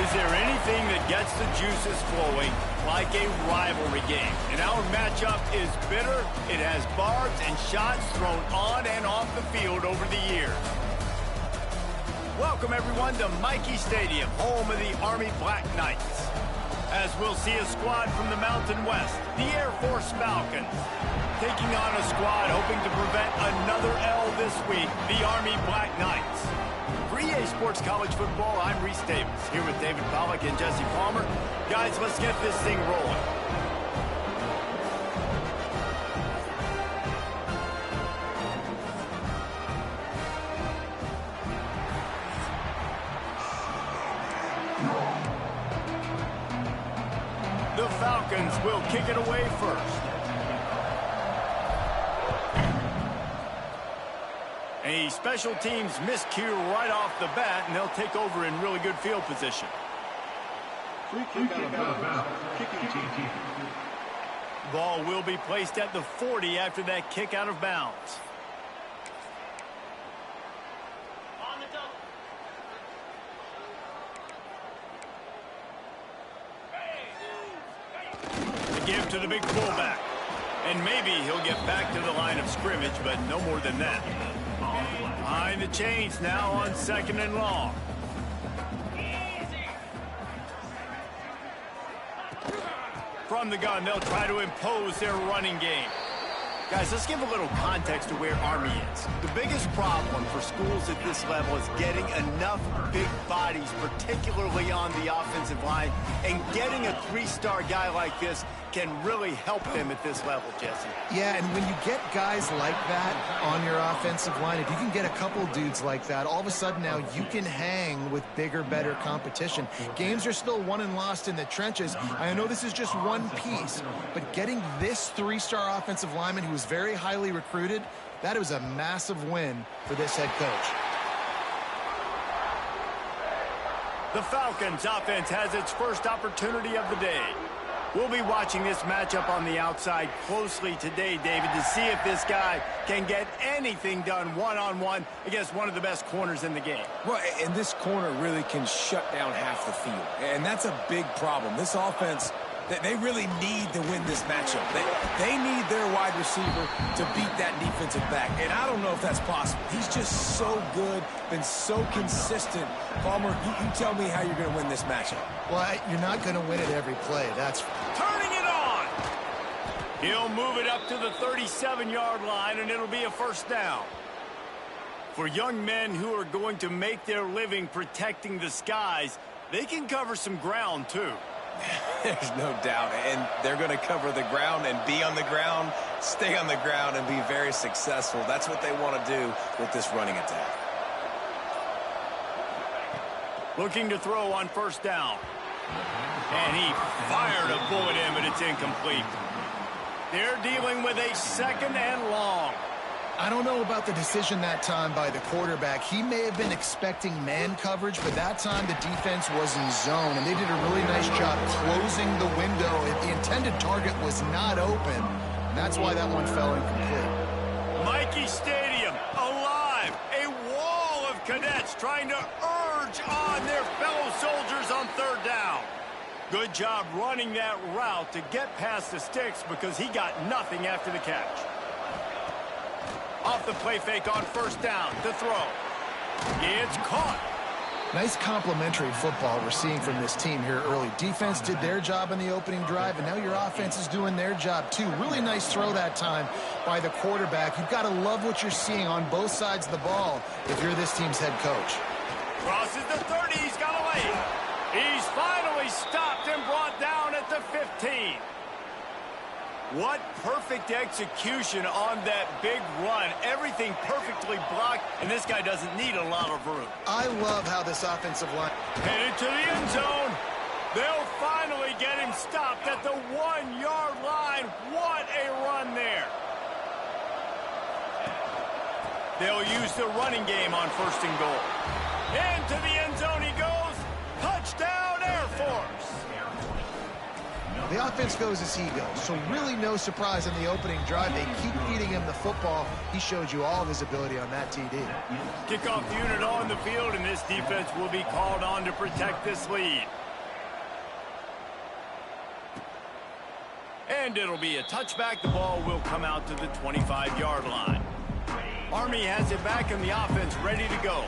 Is there anything that gets the juices flowing like a rivalry game? And our matchup is bitter. It has barbs and shots thrown on and off the field over the years. Welcome, everyone, to Michie Stadium, home of the Army Black Knights. As we'll see a squad from the Mountain West, the Air Force Falcons, taking on a squad hoping to prevent another L this week, the Army Black Knights. For EA Sports College Football, I'm Reese Davis, here with David Pollack and Jesse Palmer. Guys, let's get this thing rolling. The Falcons will kick it away first. A special teams miscue right off the bat, and they'll take over in really good field position. Free kick out of bounds. Kicking team. Ball will be placed at the 40 after that kick out of bounds. Give to the big fullback. And maybe he'll get back to the line of scrimmage, but no more than that. Behind the chains now on 2nd and long. From the gun, they'll try to impose their running game. Guys, let's give a little context to where Army is. The biggest problem for schools at this level is getting enough big bodies, particularly on the offensive line, and getting a 3-star guy like this can really help them at this level, Jesse. Yeah, and when you get guys like that on your offensive line, if you can get a couple dudes like that, all of a sudden now you can hang with bigger, better competition. Games are still won and lost in the trenches. I know this is just one piece, but getting this 3-star offensive lineman who was very highly recruited, that was a massive win for this head coach. The Falcons offense has its first opportunity of the day. We'll be watching this matchup on the outside closely today, David, to see if this guy can get anything done one-on-one against one of the best corners in the game. Well, and this corner really can shut down half the field, and that's a big problem. This offense, they really need to win this matchup. They need their wide receiver to beat that defensive back, and I don't know if that's possible. He's just so good, been so consistent. Palmer, you tell me how you're going to win this matchup. Well, you're not going to win it every play. That's turning it on. He'll move it up to the 37-yard line, and it'll be a first down. For young men who are going to make their living protecting the skies, they can cover some ground, too. There's no doubt, and they're going to cover the ground and be on the ground, stay on the ground, and be very successful. That's what they want to do with this running attack. Looking to throw on first down. And he fired a bullet in, but it's incomplete. They're dealing with a 2nd and long. I don't know about the decision that time by the quarterback. He may have been expecting man coverage, but that time the defense was in zone, and they did a really nice job closing the window. The intended target was not open, and that's why that one fell incomplete. Michie Stadium, alive. A wall of cadets trying to urge on their fellow soldiers on 3rd down. Good job running that route to get past the sticks because he got nothing after the catch. Off the play fake on first down to throw. It's caught. Nice complimentary football we're seeing from this team here early. Defense did their job in the opening drive, and now your offense is doing their job too. Really nice throw that time by the quarterback. You've got to love what you're seeing on both sides of the ball if you're this team's head coach. Crosses the 30. He's got away. He's finally stopped and brought down at the 15. What perfect execution on that big run. Everything perfectly blocked, and this guy doesn't need a lot of room. I love how this offensive line... Headed to the end zone. They'll finally get him stopped at the 1-yard line. What a run there. They'll use the running game on 1st and goal. Into the end zone he goes. Touchdown, Air Force. The offense goes as he goes, so really no surprise in the opening drive. They keep feeding him the football. He showed you all of his ability on that TD. Kickoff unit on the field, and this defense will be called on to protect this lead. And it'll be a touchback. The ball will come out to the 25-yard line. Army has it back in the offense, ready to go.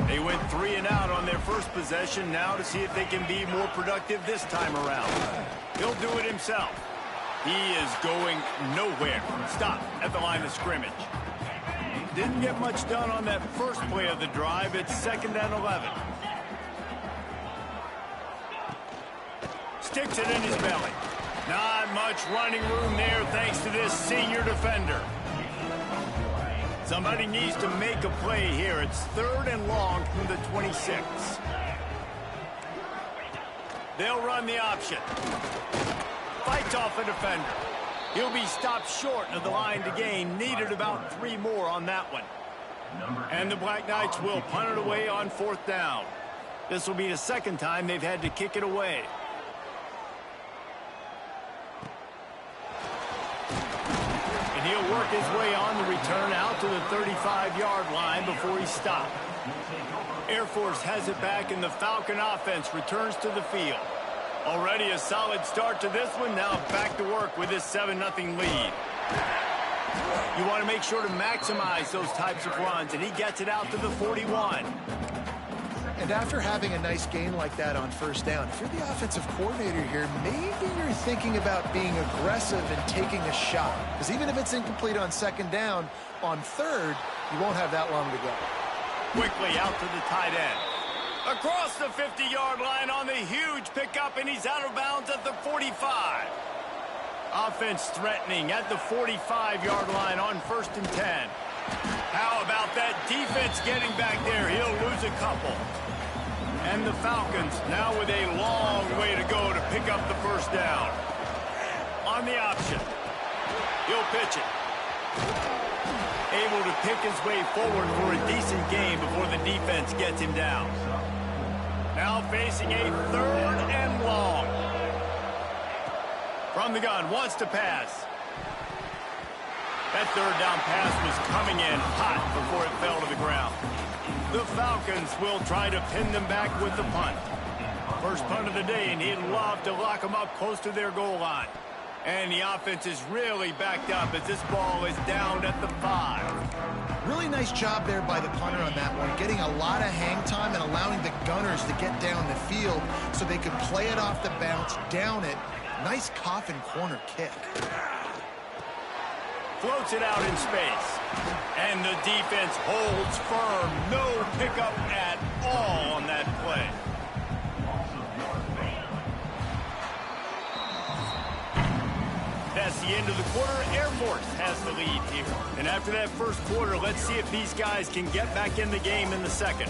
They went 3 and out on their first possession. Now to see if they can be more productive this time around. He'll do it himself. He is going nowhere. Stop at the line of scrimmage. Didn't get much done on that first play of the drive. It's 2nd and 11. Sticks it in his belly. Not much running room there thanks to this senior defender. Somebody needs to make a play here. It's 3rd and long from the 26. They'll run the option. Fights off a defender. He'll be stopped short of the line to gain. Needed about 3 more on that one. And the Black Knights will punt it away on 4th down. This will be the 2nd time they've had to kick it away. And he'll work his way on the return out to the 35-yard line before he's stopped. Air Force has it back, and the Falcon offense returns to the field. Already a solid start to this one. Now back to work with this 7-0 lead. You want to make sure to maximize those types of runs, and he gets it out to the 41. And after having a nice gain like that on 1st down, if you're the offensive coordinator here, maybe you're thinking about being aggressive and taking a shot. Because even if it's incomplete on 2nd down, on 3rd, you won't have that long to go. Quickly out to the tight end. Across the 50-yard line on the huge pickup, and he's out of bounds at the 45. Offense threatening at the 45-yard line on 1st and 10. How about that defense getting back there? He'll lose a couple. And the Falcons now with a long way to go to pick up the 1st down. On the option. He'll pitch it. Able to pick his way forward for a decent gain before the defense gets him down. Now facing a 3rd and long. From the gun, wants to pass. That 3rd down pass was coming in hot before it fell to the ground. The Falcons will try to pin them back with the punt. First punt of the day, and he'd love to lock them up close to their goal line. And the offense is really backed up as this ball is down at the 5. Really nice job there by the punter on that one, getting a lot of hang time and allowing the gunners to get down the field so they could play it off the bounce, down it. Nice coffin corner kick. Floats it out in space. And the defense holds firm. No pickup at all on that play. That's the end of the quarter. Air Force has the lead here. And after that first quarter, let's see if these guys can get back in the game in the 2nd.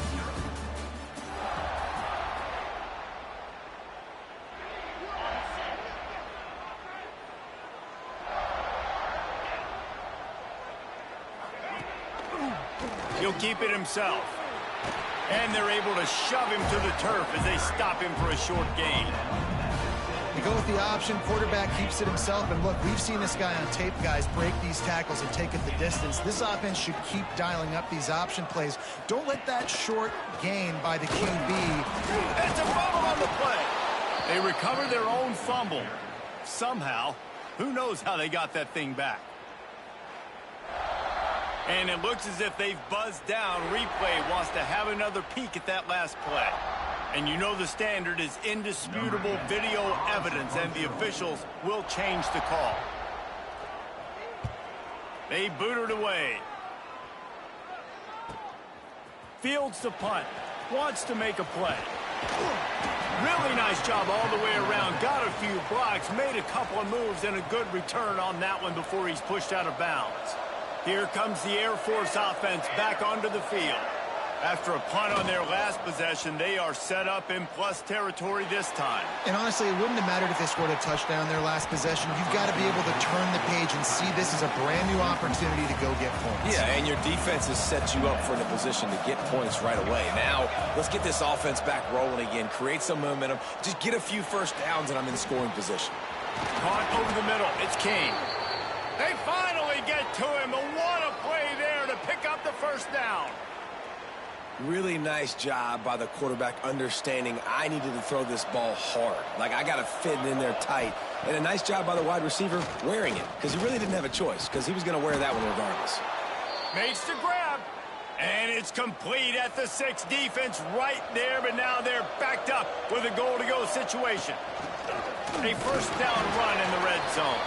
He'll keep it himself. And they're able to shove him to the turf as they stop him for a short gain. They go with the option. Quarterback keeps it himself. And look, we've seen this guy on tape, guys, break these tackles and take it the distance. This offense should keep dialing up these option plays. Don't let that short gain by the QB. It's a fumble on the play. They recover their own fumble. Somehow. Who knows how they got that thing back. And it looks as if they've buzzed down. Replay wants to have another peek at that last play. And you know the standard is indisputable video evidence, and the officials will change the call. They boot it away. Fields the punt. Wants to make a play. Really nice job all the way around. Got a few blocks, made a couple of moves, and a good return on that one before he's pushed out of bounds. Here comes the Air Force offense back onto the field. After a punt on their last possession, they are set up in plus territory this time. And honestly, it wouldn't have mattered if they scored a touchdown their last possession. You've got to be able to turn the page and see this as a brand new opportunity to go get points. Yeah, and your defense has set you up for the position to get points right away. Now, let's get this offense back rolling again, create some momentum, just get a few first downs, and I'm in scoring position. Caught over the middle. It's Kane. They finally get to him. And what a play there to pick up the 1st down. Really nice job by the quarterback understanding I needed to throw this ball hard. Like, I got to fit it in there tight. And a nice job by the wide receiver wearing it, because he really didn't have a choice, because he was going to wear that one regardless. Makes the grab. And it's complete at the 6. Defense right there, but now they're backed up with a goal-to-go situation. A first down run in the red zone.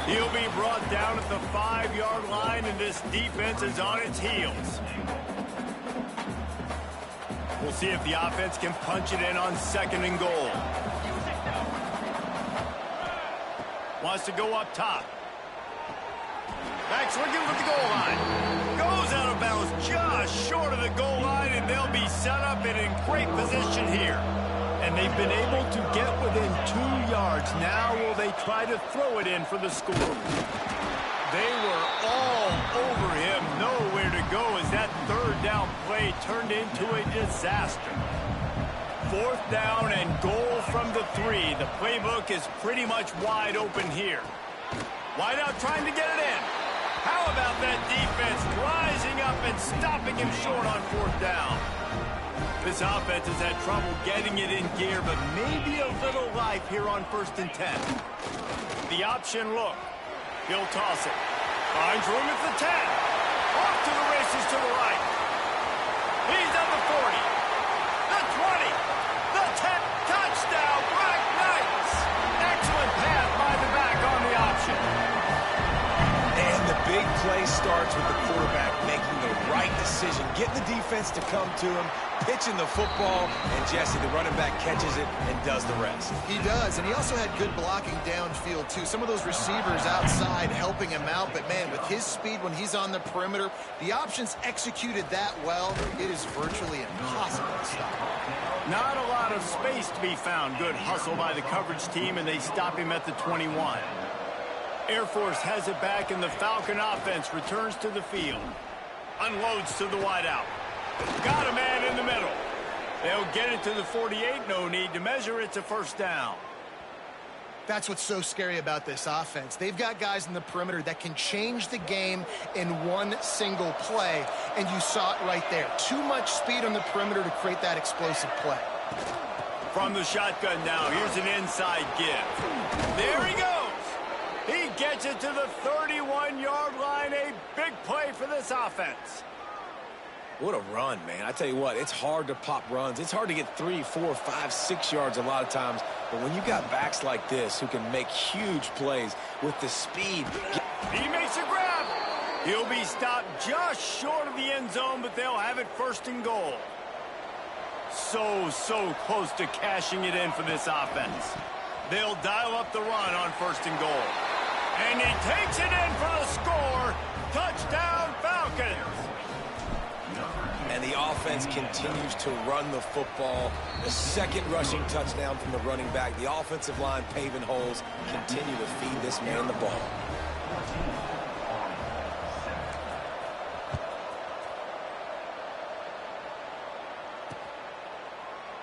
He'll be brought down at the 5-yard line, and this defense is on its heels. We'll see if the offense can punch it in on 2nd and goal. Wants to go up top. Back swinging with the goal line. Goes out of bounds just short of the goal line, and they'll be set up and in great position here. And they've been able to get within 2 yards. Now will they try to throw it in for the score? They were all over him. Nowhere to go as that 3rd down play turned into a disaster. 4th down and goal from the 3. The playbook is pretty much wide open here. Wide out trying to get it in. How about that defense rising up and stopping him short on 4th down? This offense has had trouble getting it in gear, but maybe a little life here on 1st and 10. The option look. He'll toss it. Finds room at the 10. Off to the races to the right. He's at the 40. The 20. The 10. Touchdown, Black Knights. Excellent pass by the back on the option. And the big play starts with the quarterback making the right decision, getting the defense to come to him, pitching the football, and Jesse, the running back, catches it and does the rest. He does, and he also had good blocking downfield, too. Some of those receivers outside helping him out, but, man, with his speed when he's on the perimeter, the options executed that well, it is virtually impossible to stop. Not a lot of space to be found. Good hustle by the coverage team, and they stop him at the 21. Air Force has it back, and the Falcon offense returns to the field. Unloads to the wideout. Got a man in the middle. They'll get it to the 48. No need to measure. It's a 1st down. That's what's so scary about this offense. They've got guys in the perimeter that can change the game in one single play, and you saw it right there. Too much speed on the perimeter to create that explosive play. From the shotgun now, here's an inside give. There he goes. He gets it to the 31-yard line. A big play for this offense. What a run, man. I tell you what, it's hard to pop runs. It's hard to get 3, 4, 5, 6 yards a lot of times. But when you got backs like this who can make huge plays with the speed. He makes a grab. He'll be stopped just short of the end zone, but they'll have it 1st and goal. So close to cashing it in for this offense. They'll dial up the run on 1st and goal. And he takes it in for the score. Touchdown, Falcons. And the offense continues to run the football. The 2nd rushing touchdown from the running back. The offensive line paving holes. Continue to feed this man the ball.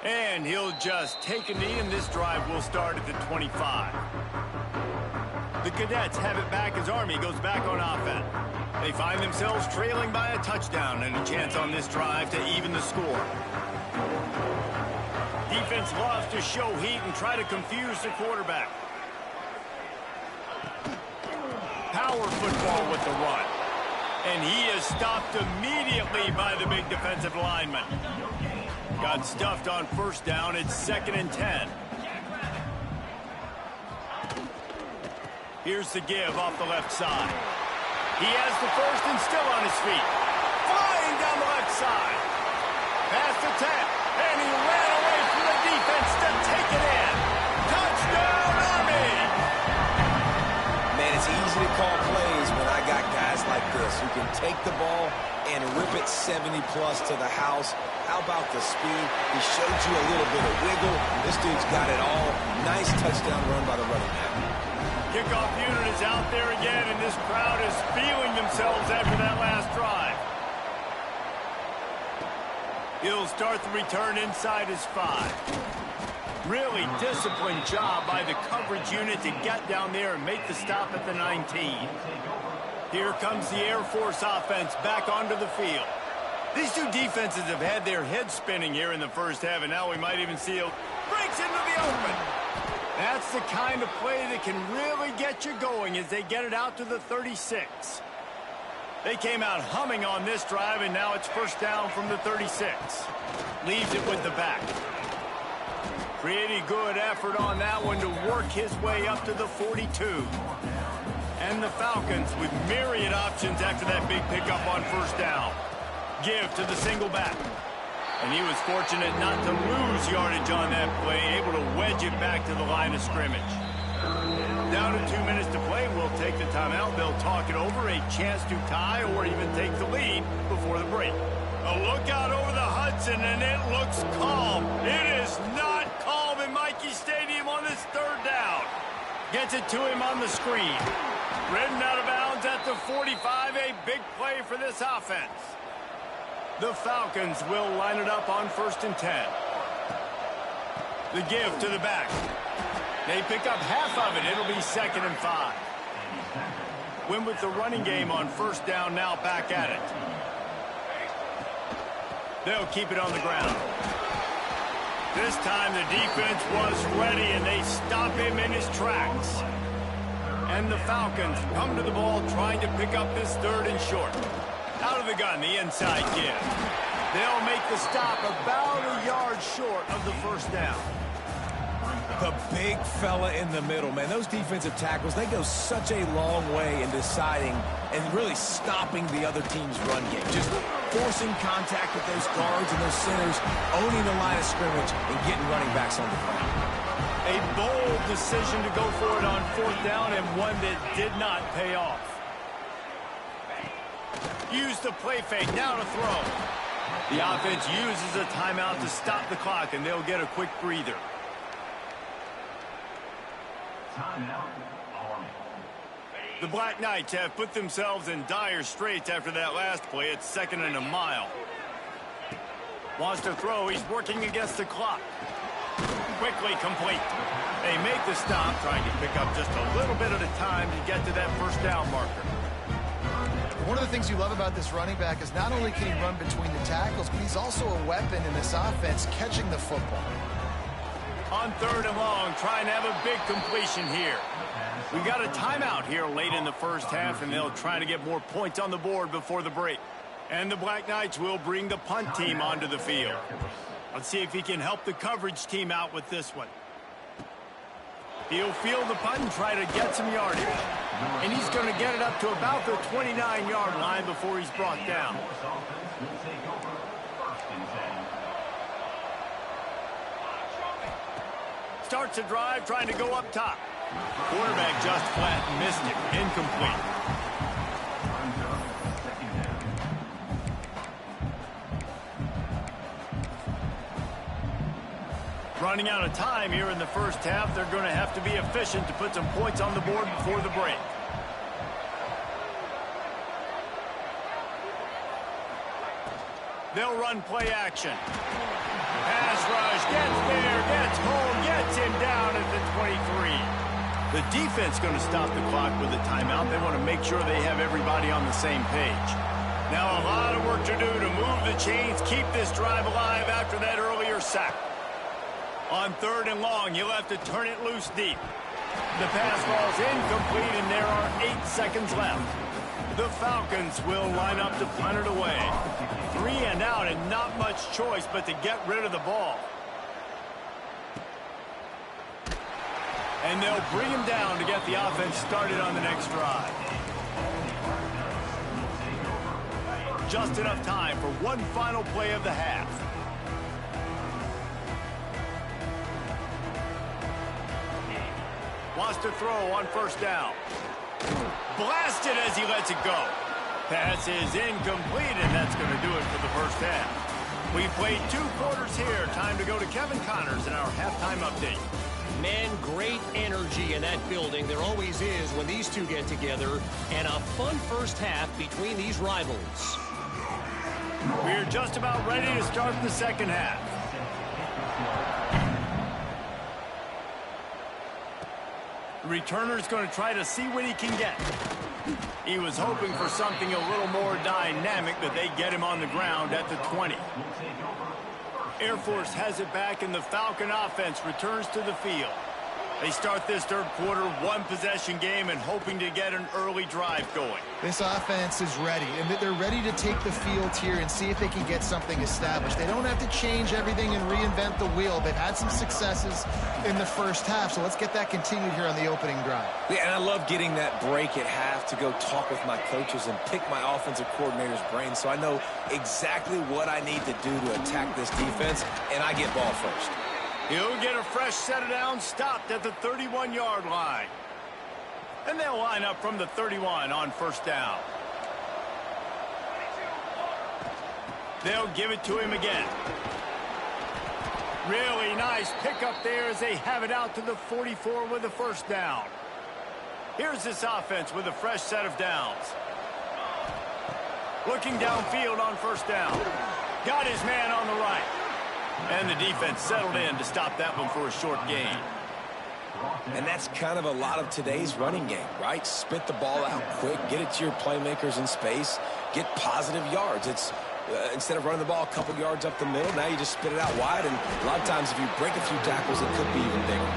And he'll just take a knee, and this drive will start at the 25. The Cadets have it back as Army goes back on offense. They find themselves trailing by a touchdown and a chance on this drive to even the score. Defense loves to show heat and try to confuse the quarterback. Power football with the run. And he is stopped immediately by the big defensive lineman. Got stuffed on 1st down. It's 2nd and 10. Here's the give off the left side. He has the 1st and still on his feet. Flying down the left side. Past the 10. And he ran away from the defense to take it in. Touchdown, Army! Man, it's easy to call plays when I got guys like this who can take the ball and rip it 70-plus to the house. How about the speed? He showed you a little bit of wiggle. This dude's got it all. Nice touchdown run by the running back. Kickoff unit is out there again, and this crowd is feeling themselves after that last drive. He'll start the return inside his 5. Really disciplined job by the coverage unit to get down there and make the stop at the 19. Here comes the Air Force offense back onto the field. These two defenses have had their heads spinning here in the first half, and now we might even see a breaks into the open. That's the kind of play that can really get you going as they get it out to the 36. They came out humming on this drive, and now it's first down from the 36. Leaves it with the back. Pretty good effort on that one to work his way up to the 42. And the Falcons with myriad options after that big pickup on first down. Give to the single back. And he was fortunate not to lose yardage on that play, able to wedge it back to the line of scrimmage. Down to 2 minutes to play, we'll take the timeout. They'll talk it over, a chance to tie or even take the lead before the break. A look out over the Hudson, and it looks calm. It is not calm in Michie Stadium on this third down. Gets it to him on the screen. Ridden out of bounds at the 45, a big play for this offense. The Falcons will line it up on 1st and 10. The give to the back. They pick up half of it. It'll be 2nd and 5. Win with the running game on first down, now back at it. They'll keep it on the ground. This time the defense was ready, and they stop him in his tracks. And the Falcons come to the ball trying to pick up this 3rd and short. Out of the gun, the inside give. They'll make the stop about a yard short of the first down. The big fella in the middle, man. Those defensive tackles, they go such a long way in deciding and really stopping the other team's run game. Just forcing contact with those guards and those centers, owning the line of scrimmage, and getting running backs on the ground. A bold decision to go for it on 4th down, and one that did not pay off. Use the play fake, now to throw. The offense uses a timeout to stop the clock, and they'll get a quick breather. The Black Knights have put themselves in dire straits after that last play. It's 2nd and a mile. Wants to throw. He's working against the clock. Quickly complete. They make the stop, trying to pick up just a little bit at a time to get to that first down marker. One of the things you love about this running back is not only can he run between the tackles, but he's also a weapon in this offense catching the football. On 3rd and long, trying to have a big completion here. We got a timeout here late in the first half, and they'll try to get more points on the board before the break. And the Black Knights will bring the punt team onto the field. Let's see if he can help the coverage team out with this one. He'll field the punt and try to get some yardage. And he's going to get it up to about the 29-yard line before he's brought down. Starts a drive, trying to go up top. Quarterback just flat and missed it. Incomplete. Running out of time here in the first half. They're going to have to be efficient to put some points on the board before the break. They'll run play action. Pass rush, gets there, gets home, gets him down at the 23. The defense going to stop the clock with a timeout. They want to make sure they have everybody on the same page. Now a lot of work to do to move the chains, keep this drive alive after that earlier sack. On 3rd and long, you'll have to turn it loose deep. The pass falls incomplete, and there are 8 seconds left. The Falcons will line up to punt it away. 3 and out, and not much choice but to get rid of the ball. And they'll bring him down to get the offense started on the next drive. Just enough time for one final play of the half. Wants to throw on first down. Blasted as he lets it go. Pass is incomplete, and that's going to do it for the first half. We played 2 quarters here. Time to go to Kevin Connors in our halftime update. Man, great energy in that building. There always is when these two get together. And a fun first half between these rivals. We're just about ready to start the second half. The returner's going to try to see what he can get. He was hoping for something a little more dynamic, but they get him on the ground at the 20. Air Force has it back, and the Falcon offense returns to the field. They start this third quarter one-possession game and hoping to get an early drive going. This offense is ready, and they're ready to take the field here and see if they can get something established. They don't have to change everything and reinvent the wheel. They've had some successes in the first half, so let's get that continued here on the opening drive. Yeah, and I love getting that break at half to go talk with my coaches and pick my offensive coordinator's brain so I know exactly what I need to do to attack this defense, and I get ball first. He'll get a fresh set of downs stopped at the 31-yard line. And they'll line up from the 31 on first down. They'll give it to him again. Really nice pickup there as they have it out to the 44 with a first down. Here's this offense with a fresh set of downs. Looking downfield on first down. Got his man on the right. And the defense settled in to stop that one for a short gain. And that's kind of a lot of today's running game, right? Spit the ball out quick, get it to your playmakers in space, get positive yards. It's instead of running the ball a couple yards up the middle, now you just spit it out wide, and a lot of times if you break a few tackles, it could be even bigger.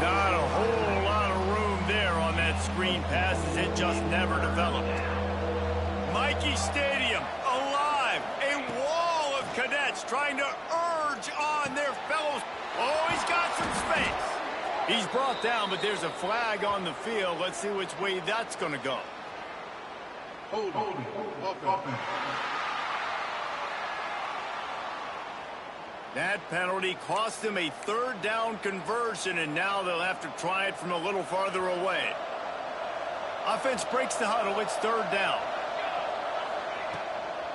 Not a whole lot of room there on that screen pass as it just never developed. Mikey Stadium, alive, a wall of cadets trying to urge on their fellows. Oh, he's got some space. He's brought down, but there's a flag on the field. Let's see which way that's going to go. Hold. That penalty cost them a third down conversion, and now they'll have to try it from a little farther away. Offense breaks the huddle. It's third down.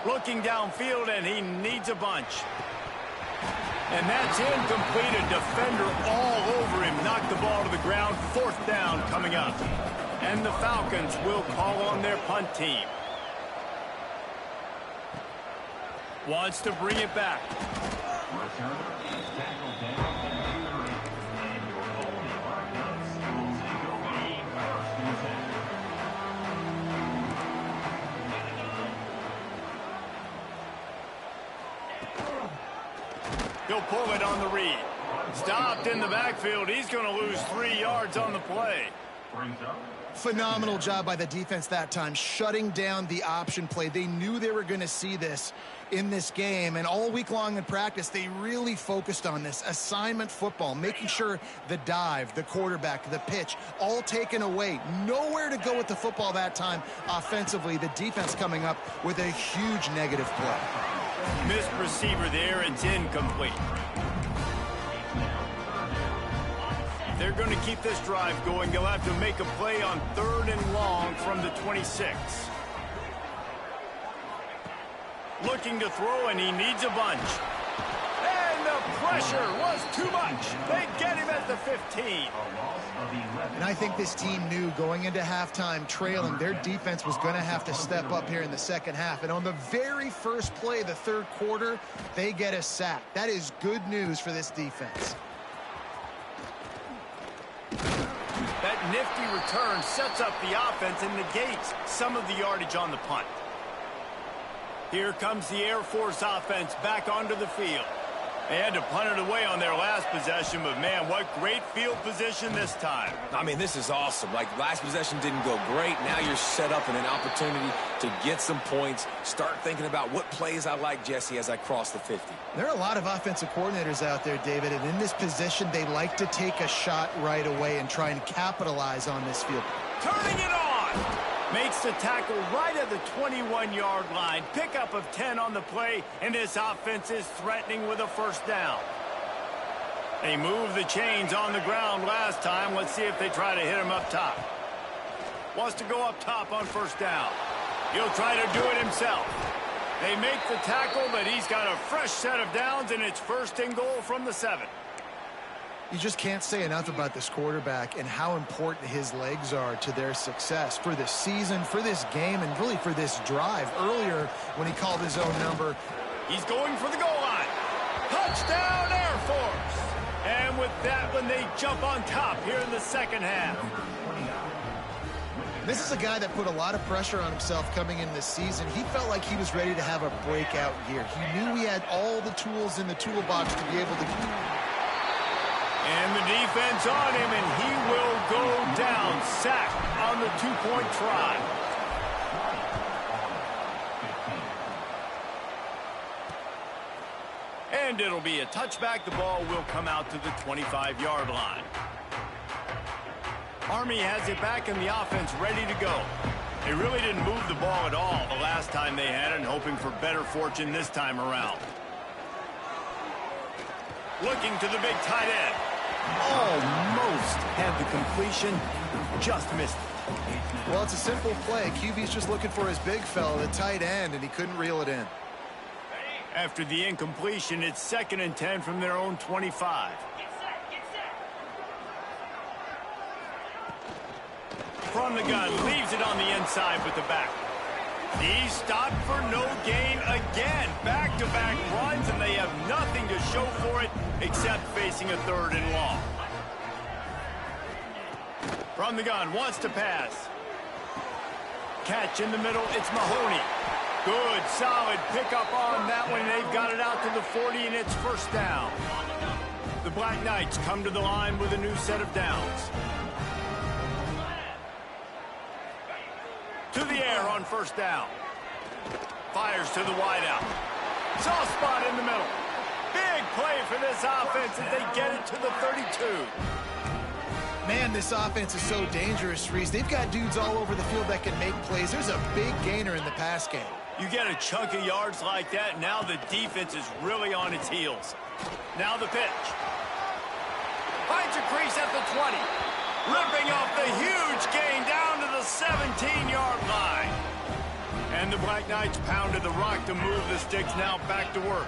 Looking downfield, and he needs a bunch. And that's incomplete. A defender all over him. Knocked the ball to the ground. Fourth down coming up. And the Falcons will call on their punt team. Wants to bring it back. He'll pull it on the read. Stopped in the backfield. He's going to lose 3 yards on the play. Phenomenal job by the defense that time, shutting down the option play. They knew they were going to see this in this game, and all week long in practice, they really focused on this assignment football, making sure the dive, the quarterback, the pitch, all taken away. Nowhere to go with the football that time offensively. The defense coming up with a huge negative play. Missed receiver there. It's incomplete. They're going to keep this drive going. They'll have to make a play on 3rd and long from the 26. Looking to throw, and he needs a bunch. And the pressure was too much. They get him at the 15. And I think this team knew going into halftime trailing, their defense was going to have to step up here in the second half. And on the very first play of the third quarter, they get a sack. That is good news for this defense. That nifty return sets up the offense and negates some of the yardage on the punt. Here comes the Air Force offense back onto the field. They had to punt it away on their last possession, but man, what great field position this time. I mean, this is awesome. Like, last possession didn't go great. Now you're set up in an opportunity to get some points. Start thinking about what plays I like, Jesse, as I cross the 50. There are a lot of offensive coordinators out there, David, and in this position, they like to take a shot right away and try and capitalize on this field. Turning it on! Makes the tackle right at the 21-yard line. Pickup of 10 on the play, and this offense is threatening with a first down. They moved the chains on the ground last time. Let's see if they try to hit him up top. Wants to go up top on first down. He'll try to do it himself. They make the tackle, but he's got a fresh set of downs, and it's 1st and goal from the 7. You just can't say enough about this quarterback and how important his legs are to their success for this season, for this game, and really for this drive. Earlier, when he called his own number, he's going for the goal line. Touchdown, Air Force! And with that one, they jump on top here in the second half. This is a guy that put a lot of pressure on himself coming in this season. He felt like he was ready to have a breakout year. He knew he had all the tools in the toolbox to be able to... And the defense on him, and he will go down. Sacked on the two-point try. And it'll be a touchback. The ball will come out to the 25-yard line. Army has it back in the offense, ready to go. They really didn't move the ball at all the last time they had it, and hoping for better fortune this time around. Looking to the big tight end. Almost had the completion, just missed it. Well, it's a simple play. QB's just looking for his big fella, the tight end, and he couldn't reel it in. After the incompletion, it's 2nd and 10 from their own 25. From the gun, leaves it on the inside with the back. He's stopped for no gain again. Back-to-back runs, and they have nothing to show for it except facing a 3rd and long. From the gun, wants to pass. Catch in the middle, it's Mahoney. Good, solid pickup on that one. They've got it out to the 40, and it's 1st down. The Black Knights come to the line with a new set of downs. To the air on 1st down. Fires to the wideout. Soft spot in the middle. Big play for this offense as they get it to the 32. Man, this offense is so dangerous, Reese. They've got dudes all over the field that can make plays. There's a big gainer in the pass game. You get a chunk of yards like that, now the defense is really on its heels. Now the pitch. Finds a crease at the 20. Ripping off the huge gain down to the 17-yard line. And the Black Knights pounded the rock to move the sticks. Now back to work.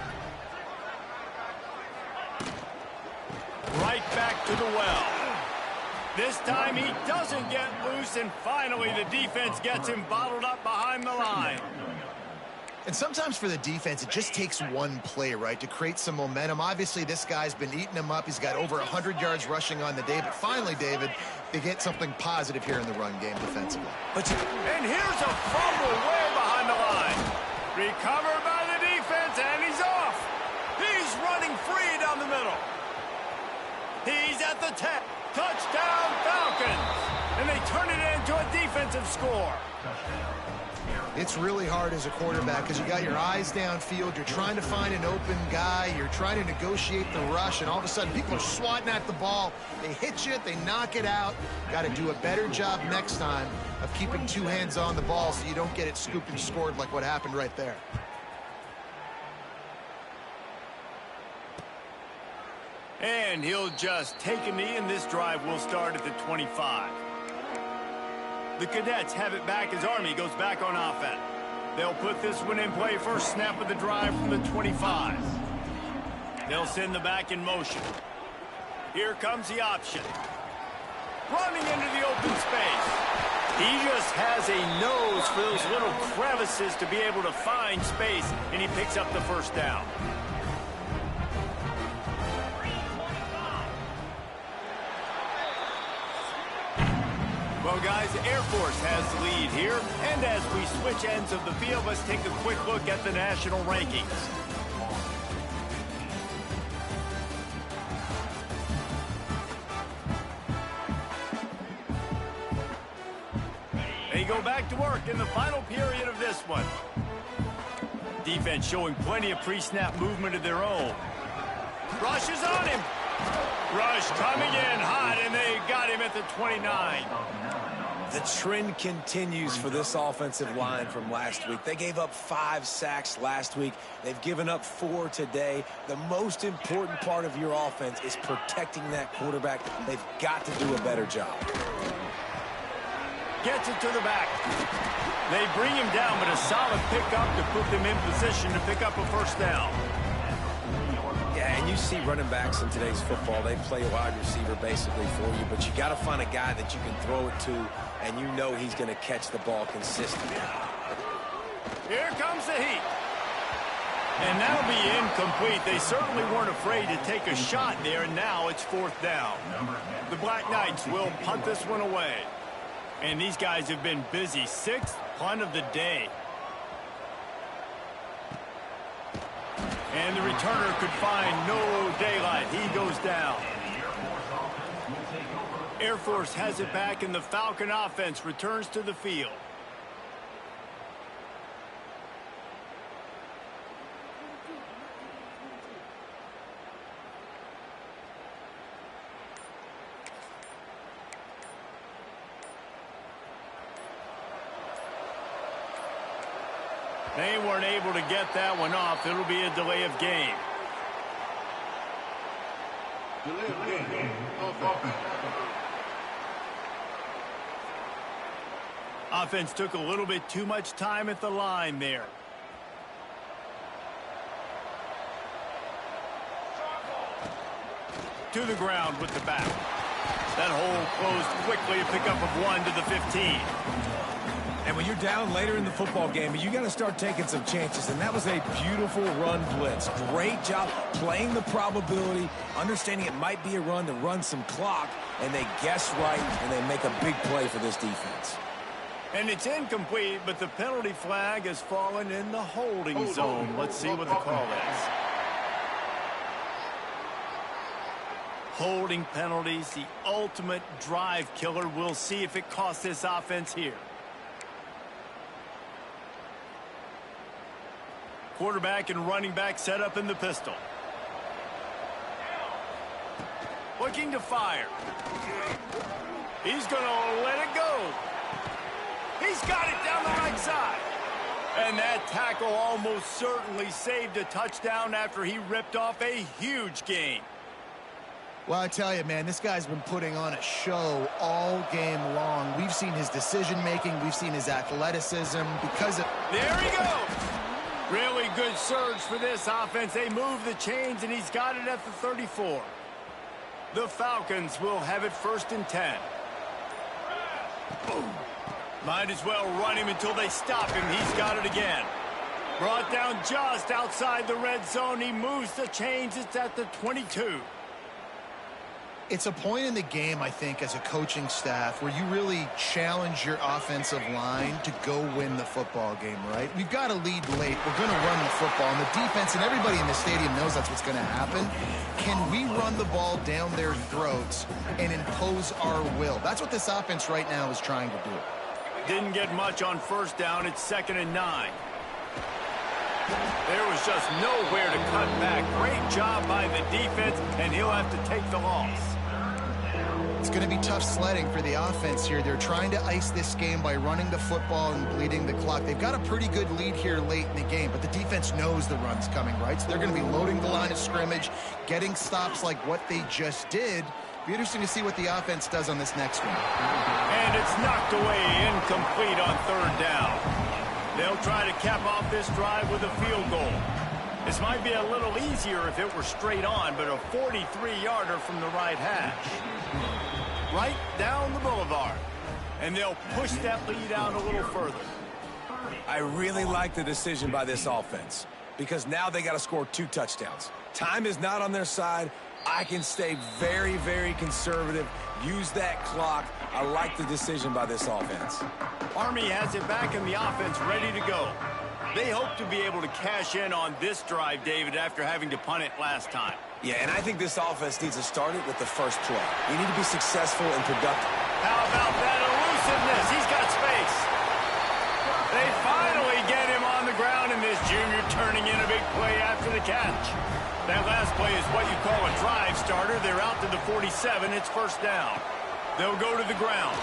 Right back to the well. This time he doesn't get loose, and finally the defense gets him bottled up behind the line. And sometimes for the defense, it just takes one play, right, to create some momentum. Obviously, this guy's been eating him up. He's got over 100 yards rushing on the day. But finally, David, they get something positive here in the run game defensively. And here's a fumble way behind the line. Recovered by the defense, and he's off. He's running free down the middle. He's at the 10. Touchdown, Falcons. And they turn it into a defensive score. It's really hard as a quarterback because you got your eyes downfield. You're trying to find an open guy. You're trying to negotiate the rush, and all of a sudden people are swatting at the ball. They hit you, they knock it out. Got to do a better job next time of keeping two hands on the ball so you don't get it scooped and scored like what happened right there. And he'll just take a knee, and this drive will start at the 25. The Cadets have it back as Army goes back on offense. They'll put this one in play first snap of the drive from the 25. They'll send the back in motion. Here comes the option. Running into the open space. He just has a nose for those little crevices to be able to find space, and he picks up the 1st down. Well, guys, Air Force has the lead here. And as we switch ends of the field, let's take a quick look at the national rankings. They go back to work in the final period of this one. Defense showing plenty of pre-snap movement of their own. Rush is on him. Rush coming in hot, and they got him at the 29. The trend continues for this offensive line from last week. They gave up 5 sacks last week. They've given up 4 today. The most important part of your offense is protecting that quarterback. They've got to do a better job. Gets it to the back. They bring him down, but a solid pickup to put them in position to pick up a 1st down. Yeah, and you see running backs in today's football, they play wide receiver basically for you, but you got to find a guy that you can throw it to, and you know he's going to catch the ball consistently. Here comes the heat. And that'll be incomplete. They certainly weren't afraid to take a shot there, and now it's 4th down. The Black Knights will punt this one away. And these guys have been busy. 6th punt of the day. And the returner could find no daylight. He goes down. Air Force has it back, and the Falcon offense returns to the field. They weren't able to get that one off. It'll be a delay of game. Delay of game. Offense. Offense took a little bit too much time at the line there. To the ground with the back. That hole closed quickly, a pickup of 1 to the 15. And when you're down later in the football game, you got to start taking some chances. And that was a beautiful run blitz. Great job playing the probability, understanding it might be a run to run some clock, and they guess right, and they make a big play for this defense. And it's incomplete, but the penalty flag has fallen in the holding zone. Let's see what the call is. Holding penalties, the ultimate drive killer. We'll see if it costs this offense here. Quarterback and running back set up in the pistol. Looking to fire. He's going to let it go. He's got it down the right side. And that tackle almost certainly saved a touchdown after he ripped off a huge gain. Well, I tell you, man, this guy's been putting on a show all game long. We've seen his decision-making. We've seen his athleticism because of... There he goes. Really good surge for this offense. They move the chains, and he's got it at the 34. The Falcons will have it 1st and 10. Boom. Might as well run him until they stop him. He's got it again. Brought down just outside the red zone. He moves the chains. It's at the 22. It's a point in the game, I think, as a coaching staff where you really challenge your offensive line to go win the football game, right? We've got to lead late. We're going to run the football, and the defense and everybody in the stadium knows that's what's going to happen. Can we run the ball down their throats and impose our will? That's what this offense right now is trying to do. Didn't get much on 1st down. It's 2nd and 9. There was just nowhere to cut back. Great job by the defense, and he'll have to take the loss. It's going to be tough sledding for the offense here. They're trying to ice this game by running the football and bleeding the clock. They've got a pretty good lead here late in the game, but the defense knows the run's coming, right? So they're going to be loading the line of scrimmage, getting stops like what they just did. Be interesting to see what the offense does on this next one. And it's knocked away, incomplete on 3rd down. They'll try to cap off this drive with a field goal. This might be a little easier if it were straight on, but a 43-yarder from the right hash. Right down the boulevard. And they'll push that lead out a little further. I really like the decision by this offense because now they got to score 2 touchdowns. Time is not on their side. I can stay very, very conservative, use that clock. I like the decision by this offense. Army has it back in the offense ready to go. They hope to be able to cash in on this drive, David, after having to punt it last time. Yeah, and I think this offense needs to start it with the first play. We need to be successful and productive. How about that elusiveness? He's got space. They finally get him on the ground, and this junior turning in a big play after the catch. That last play is what you call a drive starter. They're out to the 47. It's 1st down. They'll go to the ground.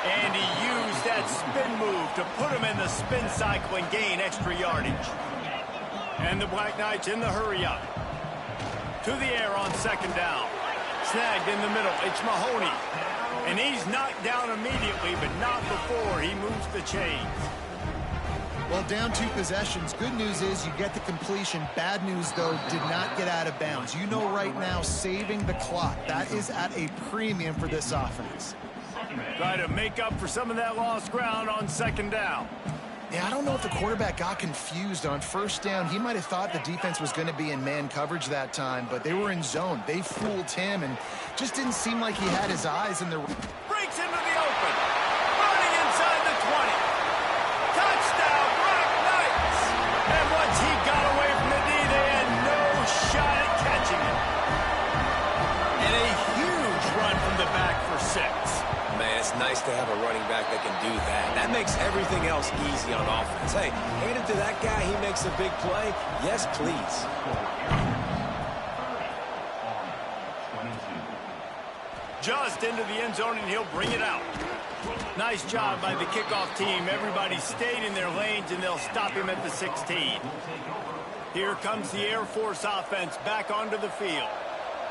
And he used that spin move to put him in the spin cycle and gain extra yardage. And the Black Knights in the hurry-up. To the air on 2nd down. Snagged in the middle. It's Mahoney. And he's knocked down immediately, but not before he moves the chains. Well, down 2 possessions. Good news is you get the completion. Bad news, though, did not get out of bounds. You know right now, saving the clock, that is at a premium for this offense. Try to make up for some of that lost ground on 2nd down. Yeah, I don't know if the quarterback got confused on 1st down. He might have thought the defense was going to be in man coverage that time, but they were in zone. They fooled him and just didn't seem like he had his eyes in the... Breaks gets into the open. Running inside the 20. Touchdown, Black Knights! And once he got away from the knee, they had no shot at catching him. And a huge run from the back for 6. Man, it's nice to have a running back that can do that. That makes everything else easy on offense. Hey, hand it to that guy, he makes a big play. Yes, please. Just into the end zone, and he'll bring it out. Nice job by the kickoff team. Everybody stayed in their lanes, and they'll stop him at the 16. Here comes the Air Force offense back onto the field.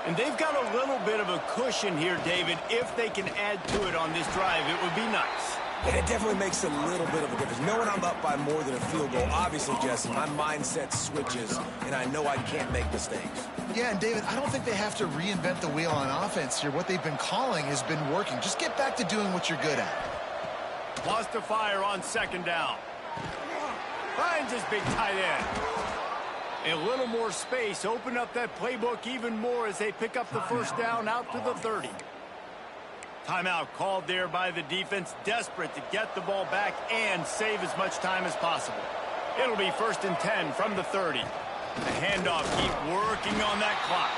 And they've got a little bit of a cushion here, David. If they can add to it on this drive, it would be nice. And it definitely makes a little bit of a difference. Knowing I'm up by more than a field goal, obviously, Jesse, my mindset switches, and I know I can't make mistakes. Yeah, and David, I don't think they have to reinvent the wheel on offense here. What they've been calling has been working. Just get back to doing what you're good at. Lost to fire on 2nd down. Finds his big tight end. A little more space. Open up that playbook even more as they pick up the 1st down out to the 30. Timeout called there by the defense, desperate to get the ball back and save as much time as possible. It'll be 1st and 10 from the 30. The handoff, keep working on that clock.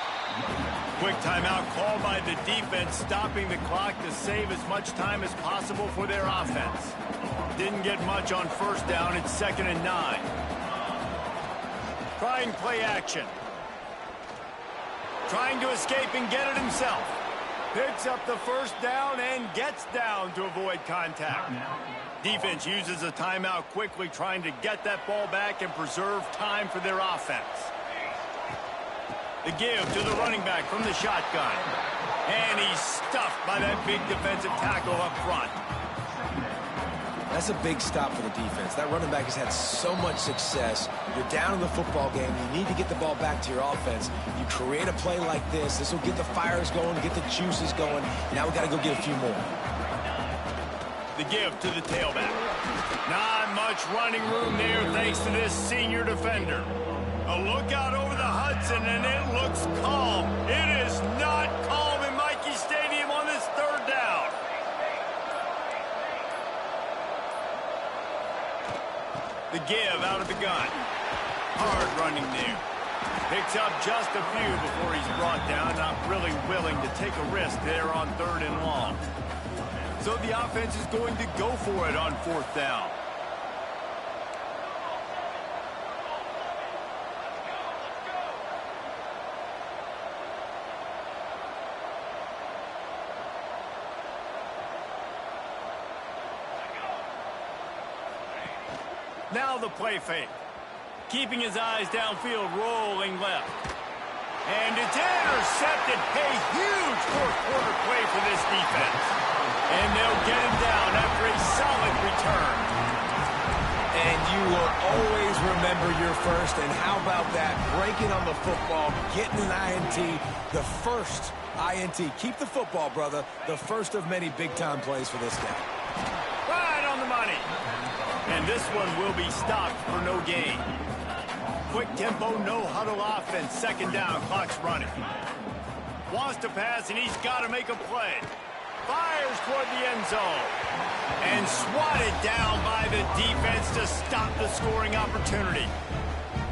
Quick timeout called by the defense, stopping the clock to save as much time as possible for their offense. Didn't get much on 1st down. It's 2nd and 9. Trying play action. Trying to escape and get it himself. Picks up the 1st down and gets down to avoid contact. Defense uses a timeout quickly, trying to get that ball back and preserve time for their offense. The give to the running back from the shotgun. And he's stuffed by that big defensive tackle up front. That's a big stop for the defense. That running back has had so much success. You're down in the football game. You need to get the ball back to your offense. You create a play like this. This will get the fires going, get the juices going. Now we got to go get a few more. The give to the tailback. Not much running room there thanks to this senior defender. A look out over the Hudson, and it looks calm. It is not calm in Michie Stadium on this 3rd down. The give out of the gun. Hard running there. Picks up just a few before he's brought down. Not really willing to take a risk there on 3rd and long. So the offense is going to go for it on 4th down. Now the play fake. Keeping his eyes downfield, rolling left. And it's intercepted. A huge 4th quarter play for this defense. And they'll get him down after a solid return. And you will always remember your first. And how about that? Breaking on the football, getting an INT, the first INT. Keep the football, brother. The first of many big-time plays for this guy. Right on the money. And this one will be stopped for no gain. Quick tempo, no huddle offense. 2nd down, clock's running. Wants to pass, and he's got to make a play. Fires toward the end zone. And swatted down by the defense to stop the scoring opportunity.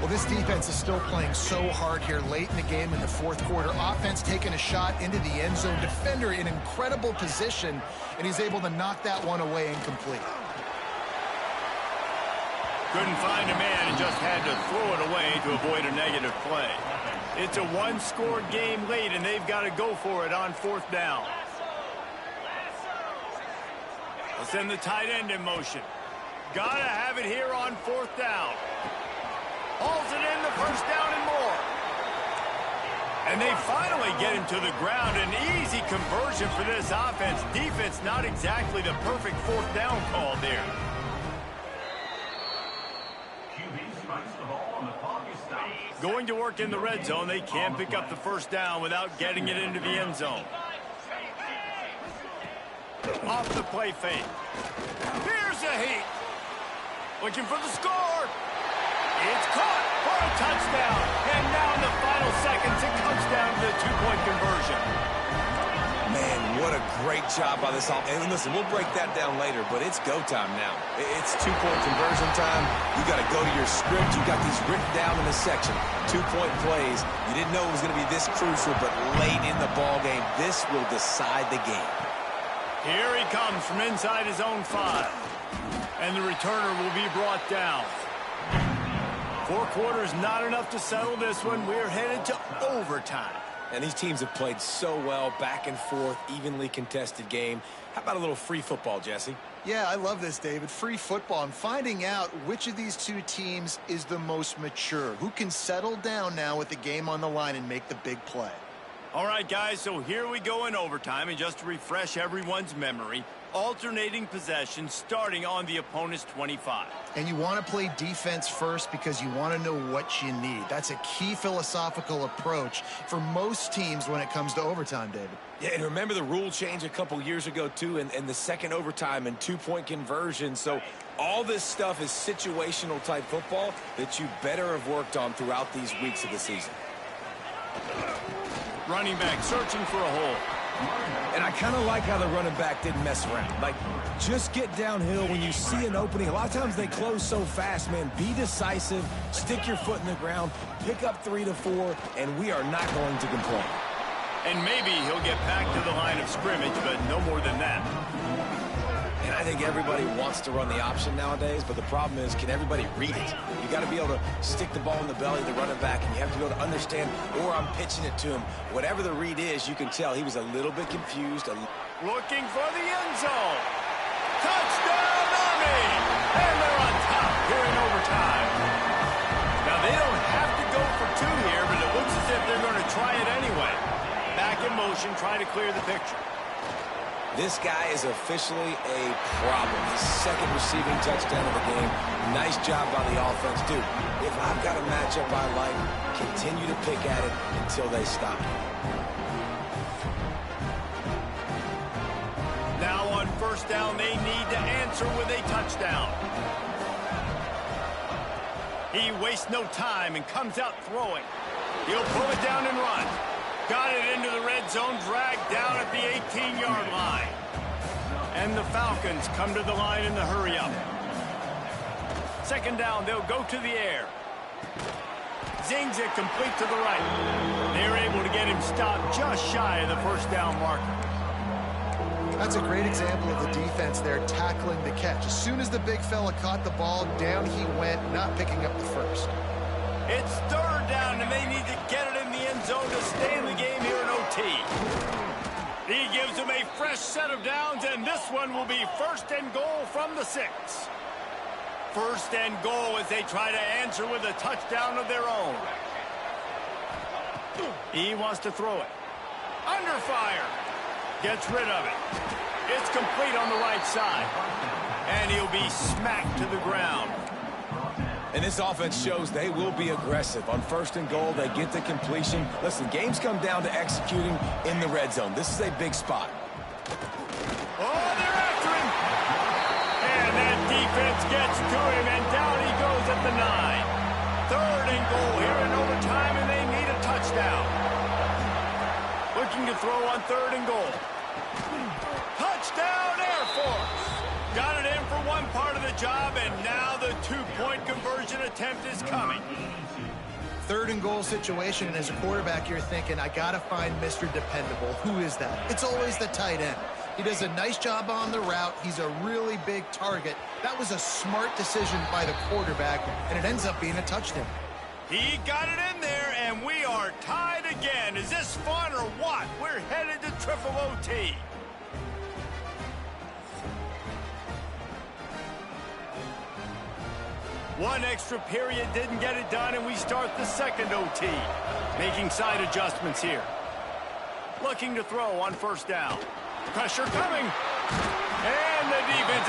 Well, this defense is still playing so hard here late in the game in the 4th quarter. Offense taking a shot into the end zone. Defender in incredible position, and he's able to knock that one away incomplete. Couldn't find a man and just had to throw it away to avoid a negative play. It's a 1-score game late, and they've got to go for it on 4th down. They'll send the tight end in motion. Got to have it here on 4th down. Hauls it in, the 1st down and more. And they finally get him to the ground. An easy conversion for this offense. Defense not exactly the perfect 4th down call there. Going to work in the red zone. They can't pick up the 1st down without getting it into the end zone. Off the play fake. Here's a heat. Looking for the score. It's caught for a touchdown. And now in the final seconds, it comes down to the 2-point conversion. Man, What a great job by this offense. And listen, we'll break that down later, but it's go time now. It's two-point conversion time. You got to go to your script. You got these written down in the section. Two-point plays. You didn't know it was going to be this crucial, but late in the ball game, this will decide the game. Here he comes from inside his own 5. And the returner will be brought down. 4 quarters, not enough to settle this one. We're headed to overtime. And these teams have played so well, back and forth, evenly contested game. How about a little free football, Jesse? Yeah, I love this, David. Free football. I'm finding out which of these two teams is the most mature. Who can settle down now with the game on the line and make the big play? All right, guys, so here we go in overtime. And just to refresh everyone's memory, alternating possession starting on the opponent's 25. And you want to play defense first because you want to know what you need. That's a key philosophical approach for most teams when it comes to overtime, David. Yeah, and remember the rule change a couple years ago, too, and the second overtime and two-point conversion. So all this stuff is situational type football that you better have worked on throughout these weeks of the season. Running back searching for a hole. And I kind of like how the running back didn't mess around. Like, just get downhill when you see an opening. A lot of times they close so fast, man. Be decisive, stick your foot in the ground, pick up 3 to 4, and we are not going to complain. And maybe he'll get back to the line of scrimmage, but no more than that. And I think everybody wants to run the option nowadays, but the problem is, can everybody read it? You got to be able to stick the ball in the belly of the running back, and you have to be able to understand, or I'm pitching it to him. Whatever the read is, you can tell he was a little bit confused. Looking for the end zone. Touchdown, Army! And they're on top here in overtime. Now, they don't have to go for 2 here, but it looks as if they're going to try it anyway. Back in motion, trying to clear the picture. This guy is officially a problem. His second receiving touchdown of the game. Nice job by the offense. Dude, if I've got a matchup I like, continue to pick at it until they stop. Now on first down, they need to answer with a touchdown. He wastes no time and comes out throwing. He'll pull it down and run. Got it into the red zone, dragged down at the 18-yard line. And the Falcons come to the line in the hurry-up. Second down, they'll go to the air. Zings it complete to the right. They're able to get him stopped just shy of the first down marker. That's a great example of the defense there tackling the catch. As soon as the big fella caught the ball, down he went, not picking up the first. It's third down, and they need to get it in the end zone to stay in the game here in OT. He gives them a fresh set of downs, and this one will be first and goal from the 6. First and goal as they try to answer with a touchdown of their own. He wants to throw it. Under fire. Gets rid of it. It's complete on the right side. And he'll be smacked to the ground. And this offense shows they will be aggressive. On first and goal, they get the completion. Listen, games come down to executing in the red zone. This is a big spot. Oh, they're after him. And that defense gets to him, and down he goes at the 9. Third and goal here in overtime, and they need a touchdown. Looking to throw on third and goal. Touchdown, Air Force. Got it in for one part of the job, and now the 2-point conversion attempt is coming. Third and goal situation, and as a quarterback, you're thinking, I got to find Mr. Dependable. Who is that? It's always the tight end. He does a nice job on the route. He's a really big target. That was a smart decision by the quarterback, and it ends up being a touchdown. He got it in there, and we are tied again. Is this fun or what? We're headed to triple OT. One extra period didn't get it done, and we start the second OT. Making side adjustments here. Looking to throw on first down. Pressure coming. And the defense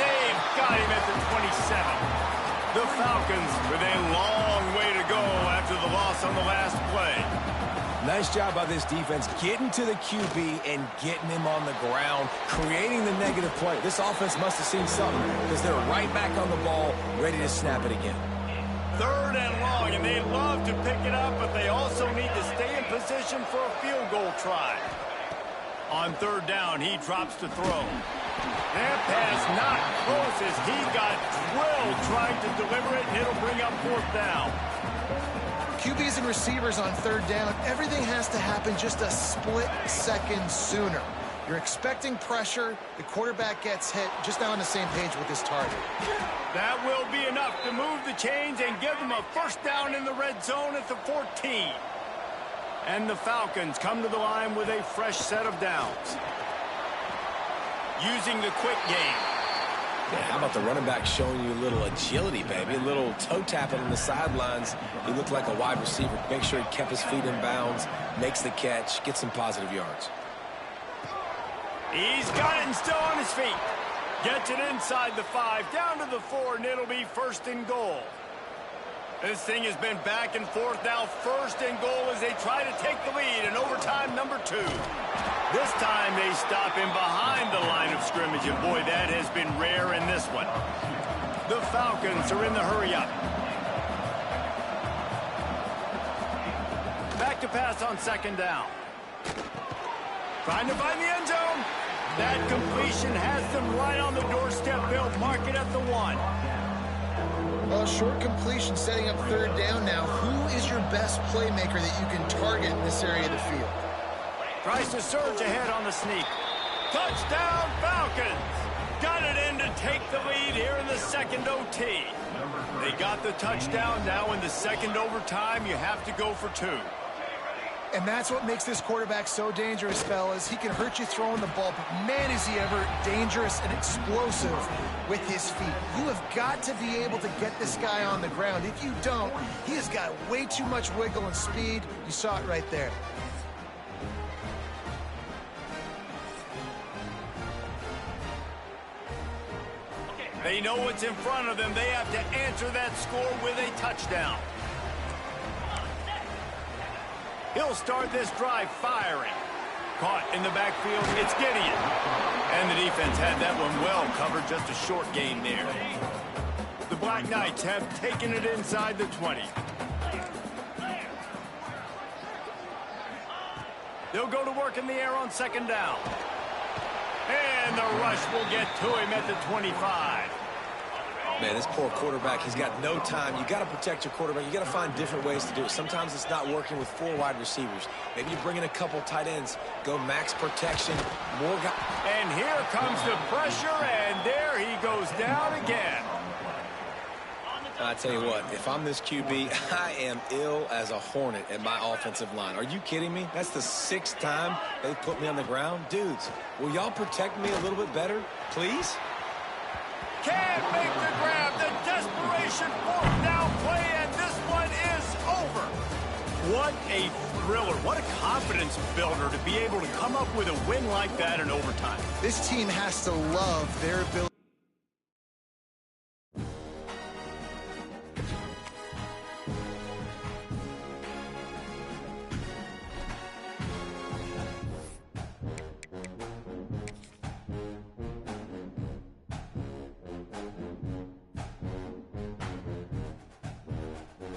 got him at the 27. The Falcons with a long way to go after the loss on the last play. Nice job by this defense getting to the QB and getting him on the ground, creating the negative play. This offense must have seen something because they're right back on the ball, ready to snap it again. Third and long, and they love to pick it up, but they also need to stay in position for a field goal try. On third down, he drops to throw. That pass not close as he got drilled trying to deliver it, and it'll bring up fourth down. QBs and receivers on third down, everything has to happen just a split second sooner. You're expecting pressure, the quarterback gets hit, just not on the same page with his target. That will be enough to move the chains and give them a first down in the red zone at the 14. And the Falcons come to the line with a fresh set of downs. Using the quick game. Yeah, how about the running back showing you a little agility, baby? A little toe tapping on the sidelines. He looked like a wide receiver. Make sure he kept his feet in bounds, makes the catch, gets some positive yards. He's got it and still on his feet. Gets it inside the 5, down to the 4, and it'll be first and goal. This thing has been back and forth now. First and goal as they try to take the lead in overtime number 2. This time they stop him behind the line of scrimmage, and boy, that has been rare in this one. The Falcons are in the hurry-up. Back to pass on second down. Trying to find the end zone. That completion has them right on the doorstep. They'll mark it at the 1. Well, short completion setting up third down now. Who is your best playmaker that you can target in this area of the field? Tries to surge ahead on the sneak. Touchdown, Falcons! Got it in to take the lead here in the second OT. They got the touchdown. Now in the second overtime, you have to go for 2. And that's what makes this quarterback so dangerous, fellas. He can hurt you throwing the ball, but man, is he ever dangerous and explosive with his feet. You have got to be able to get this guy on the ground. If you don't, he has got way too much wiggle and speed. You saw it right there. They know what's in front of them. They have to answer that score with a touchdown. He'll start this drive firing. Caught in the backfield, it's Gideon. And the defense had that one well covered, just a short gain there. The Black Knights have taken it inside the 20. They'll go to work in the air on second down. And the rush will get to him at the 25. Man, this poor quarterback, he's got no time. You got to protect your quarterback. You got to find different ways to do it. Sometimes it's not working with 4 wide receivers. Maybe you bring in a couple tight ends, go max protection, more guys. And here comes the pressure, and there he goes down again. I tell you what, if I'm this QB, I am ill as a hornet at my offensive line. Are you kidding me? That's the 6th time they put me on the ground. Dudes, will y'all protect me a little bit better, please? Can't make the grab. The desperation fourth down play, and this one is over. What a thriller. What a confidence builder to be able to come up with a win like that in overtime. This team has to love their ability.